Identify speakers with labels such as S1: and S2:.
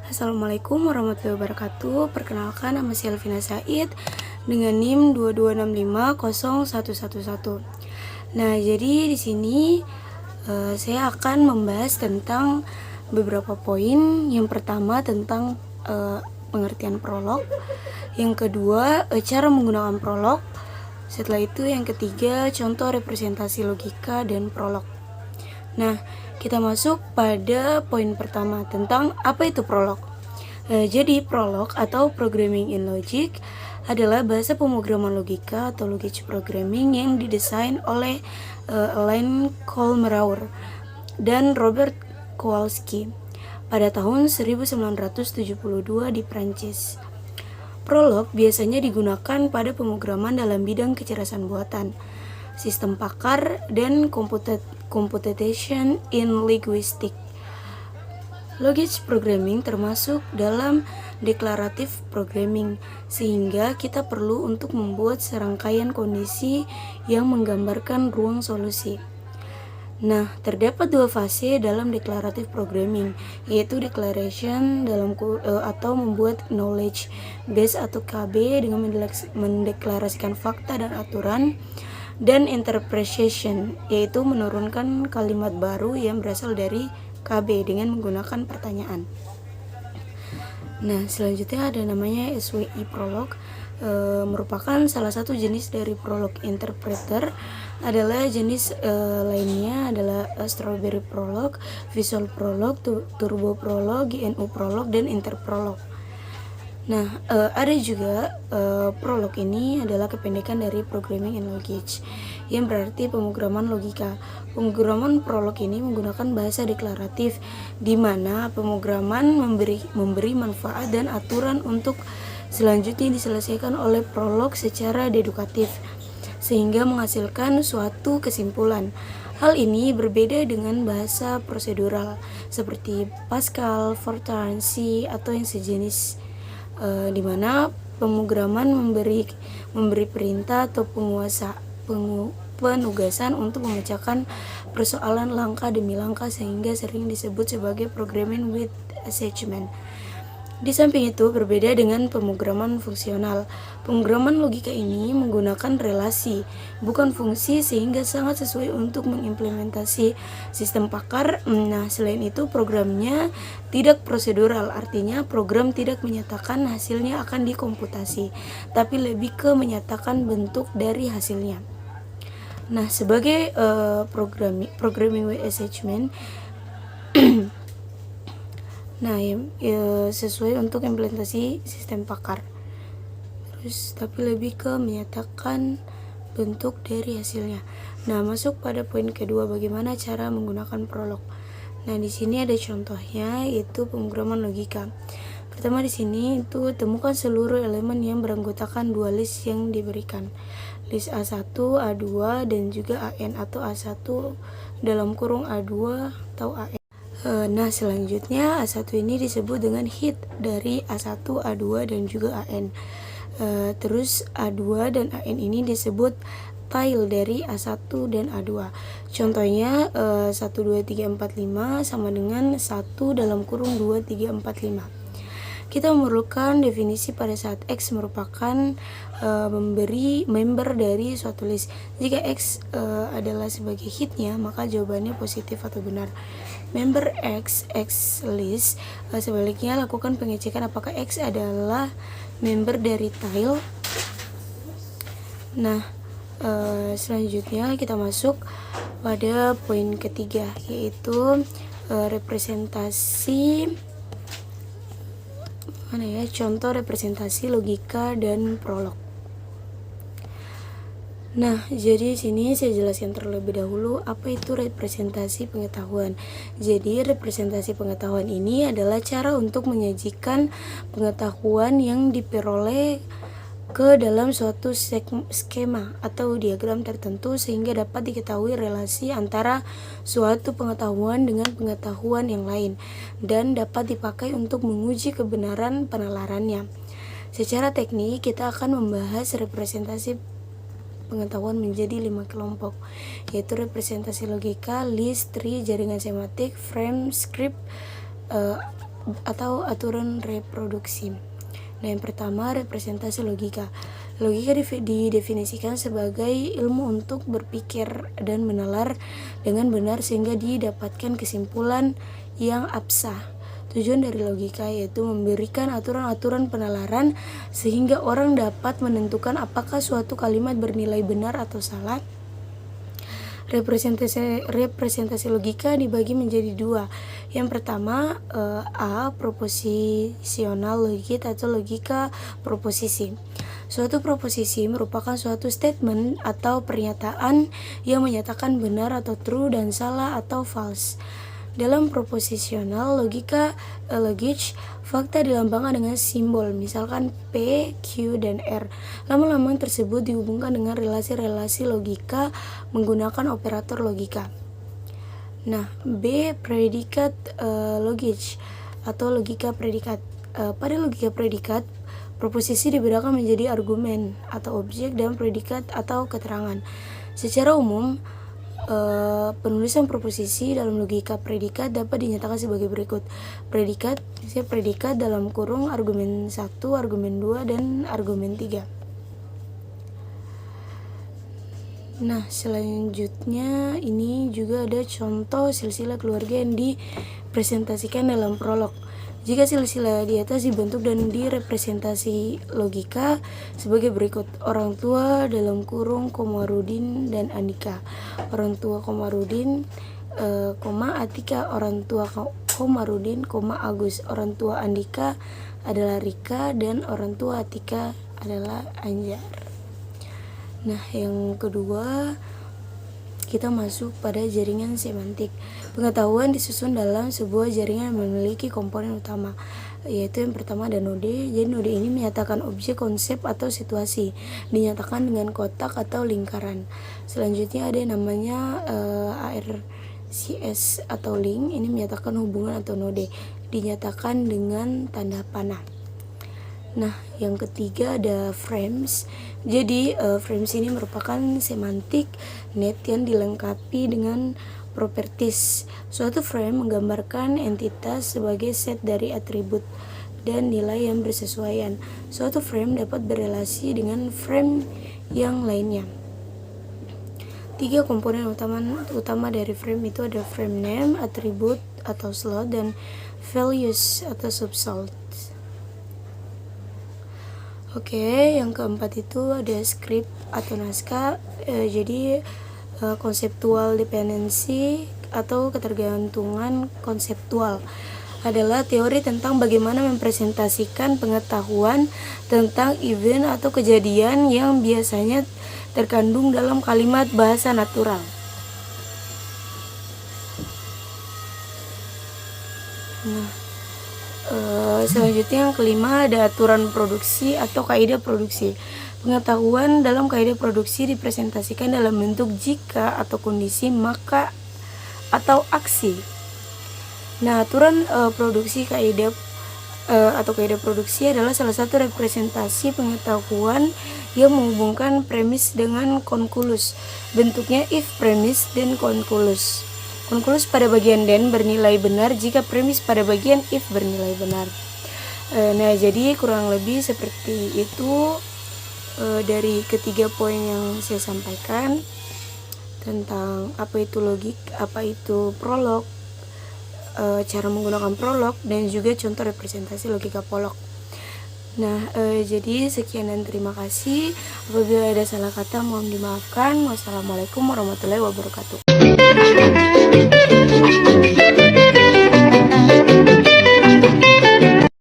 S1: Assalamualaikum warahmatullahi wabarakatuh. Perkenalkan, nama saya Elvina Said dengan NIM 22650111. Nah, jadi di sini saya akan membahas tentang beberapa poin. Yang pertama tentang pengertian prolog. Yang kedua, cara menggunakan prolog. Setelah itu yang ketiga, contoh representasi logika dan prolog. Nah, kita masuk pada poin pertama tentang apa itu prolog. Jadi prolog atau programming in logic adalah bahasa pemrograman logika atau logic programming yang didesain oleh Alain Kolmrauer dan Robert Kowalski pada tahun 1972 di Prancis. Prolog biasanya digunakan pada pemrograman dalam bidang kecerdasan buatan, sistem pakar, dan computation in linguistics. Logic programming termasuk dalam declarative programming, sehingga kita perlu untuk membuat serangkaian kondisi yang menggambarkan ruang solusi. Nah, terdapat dua fase dalam declarative programming, yaitu declaration atau membuat knowledge base atau KB dengan mendeklarasikan fakta dan aturan, dan interpretation, yaitu menurunkan kalimat baru yang berasal dari KB dengan menggunakan pertanyaan. Nah, selanjutnya ada namanya SWI prolog, merupakan salah satu jenis dari prolog interpreter. Adalah jenis lainnya adalah strawberry prolog, visual prolog, turbo prolog, GNU prolog, dan interprolog. Nah, ada juga prolog ini adalah kependekan dari programming in logic, yang berarti pemrograman logika. Pemrograman prolog ini menggunakan bahasa deklaratif, di mana pemrograman memberi manfaat dan aturan untuk selanjutnya diselesaikan oleh prolog secara dedukatif, sehingga menghasilkan suatu kesimpulan. Hal ini berbeda dengan bahasa prosedural seperti Pascal, Fortran, C, atau yang sejenis, di mana pemrograman memberi perintah atau penugasan untuk memecahkan persoalan langkah demi langkah, sehingga sering disebut sebagai programming with assessment. Di samping itu, berbeda dengan pemrograman fungsional. Pemrograman logika ini menggunakan relasi, bukan fungsi, sehingga sangat sesuai untuk mengimplementasi sistem pakar. Nah, selain itu, programnya tidak prosedural, artinya program tidak menyatakan hasilnya akan dikomputasi, tapi lebih ke menyatakan bentuk dari hasilnya. Nah, sebagai programming with assessment, nah, sesuai untuk implementasi sistem pakar. Terus, tapi lebih ke menyatakan bentuk dari hasilnya. Nah, masuk pada poin kedua, bagaimana cara menggunakan prolog. Nah, di sini ada contohnya, yaitu pemrograman logika. Pertama di sini itu temukan seluruh elemen yang beranggotakan dua list yang diberikan. List A1, A2, dan juga AN atau A1 dalam kurung A2 atau AN. Nah, selanjutnya A1 ini disebut dengan head dari A1, A2, dan juga AN. Terus A2 dan AN ini disebut tail dari A1 dan A2. Contohnya 1, 2, 3, 4, 5 sama dengan 1 dalam kurung 2, 3, 4, 5. Kita memerlukan definisi pada saat X merupakan memberi member dari suatu list. Jika X adalah sebagai headnya, maka jawabannya positif atau benar. Member X list. Sebaliknya, lakukan pengecekan apakah X adalah member dari tail. Nah, selanjutnya kita masuk pada poin ketiga, yaitu representasi contoh representasi logika dan prolog. Nah, jadi sini saya jelaskan terlebih dahulu apa itu representasi pengetahuan. Jadi, representasi pengetahuan ini adalah cara untuk menyajikan pengetahuan yang diperoleh ke dalam suatu skema atau diagram tertentu, sehingga dapat diketahui relasi antara suatu pengetahuan dengan pengetahuan yang lain, dan dapat dipakai untuk menguji kebenaran penalarannya. Secara teknik, kita akan membahas representasi pengetahuan menjadi 5 kelompok, yaitu representasi logika, list, tree, jaringan semantik, frame, script, atau aturan reproduksi. Nah, yang pertama, representasi logika. Logika didefinisikan sebagai ilmu untuk berpikir dan menalar dengan benar sehingga didapatkan kesimpulan yang absah. Tujuan dari logika yaitu memberikan aturan-aturan penalaran sehingga orang dapat menentukan apakah suatu kalimat bernilai benar atau salah. Representasi logika dibagi menjadi dua. Yang pertama, A. Proposisional logik atau logika proposisi. Suatu proposisi merupakan suatu statement atau pernyataan yang menyatakan benar atau true dan salah atau false. Dalam proposisional logika fakta dilambangkan dengan simbol, misalkan P, Q, dan R. Lambang-lambang tersebut dihubungkan dengan relasi-relasi logika menggunakan operator logika. Nah, B. Predikat logik atau logika predikat. Pada logika predikat, proposisi dibedakan menjadi argumen atau objek dan predikat atau keterangan. Secara umum, penulisan proposisi dalam logika predikat dapat dinyatakan sebagai berikut. Predikat dalam kurung argumen 1, argumen 2, dan argumen 3. Nah, selanjutnya ini juga ada contoh silsilah keluarga yang dipresentasikan dalam prolog. Jika silsilah di atas dibentuk dan direpresentasi logika sebagai berikut. Orang tua dalam kurung Komarudin dan Andika. Orang tua Komarudin, Atika. Orang tua Komarudin, Agus. Orang tua Andika adalah Rika dan orang tua Atika adalah Anjar. Nah, yang kedua, kita masuk pada jaringan semantik. Pengetahuan disusun dalam sebuah jaringan yang memiliki komponen utama, yaitu yang pertama ada node. Jadi node ini menyatakan objek, konsep, atau situasi, dinyatakan dengan kotak atau lingkaran. Selanjutnya ada yang namanya ARCS atau link, ini menyatakan hubungan atau node, dinyatakan dengan tanda panah. Nah, yang ketiga ada frames. Jadi frames ini merupakan semantik net yang dilengkapi dengan properties. Suatu frame menggambarkan entitas sebagai set dari atribut dan nilai yang bersesuaian. Suatu frame dapat berelasi dengan frame yang lainnya. 3 komponen utama dari frame itu ada frame name, atribut atau slot, dan values atau subslot. Oke, yang keempat itu ada script atau naskah. Jadi konseptual dependency atau ketergantungan konseptual adalah teori tentang bagaimana mempresentasikan pengetahuan tentang event atau kejadian yang biasanya terkandung dalam kalimat bahasa natural. Nah, selanjutnya yang kelima ada aturan produksi atau kaidah produksi. Pengetahuan dalam kaidah produksi dipresentasikan dalam bentuk jika atau kondisi, maka, atau aksi. Nah, aturan produksi kaidah atau kaidah produksi adalah salah satu representasi pengetahuan yang menghubungkan premis dengan konklus. Bentuknya if premis dan konklus. Konklus pada bagian then bernilai benar jika premis pada bagian if bernilai benar. Nah, jadi kurang lebih seperti itu dari ketiga poin yang saya sampaikan tentang apa itu logik, apa itu prolog, cara menggunakan prolog, dan juga contoh representasi logika prolog. Nah, jadi sekian dan terima kasih. Apabila ada salah kata mohon dimaafkan. Wassalamualaikum warahmatullahi wabarakatuh.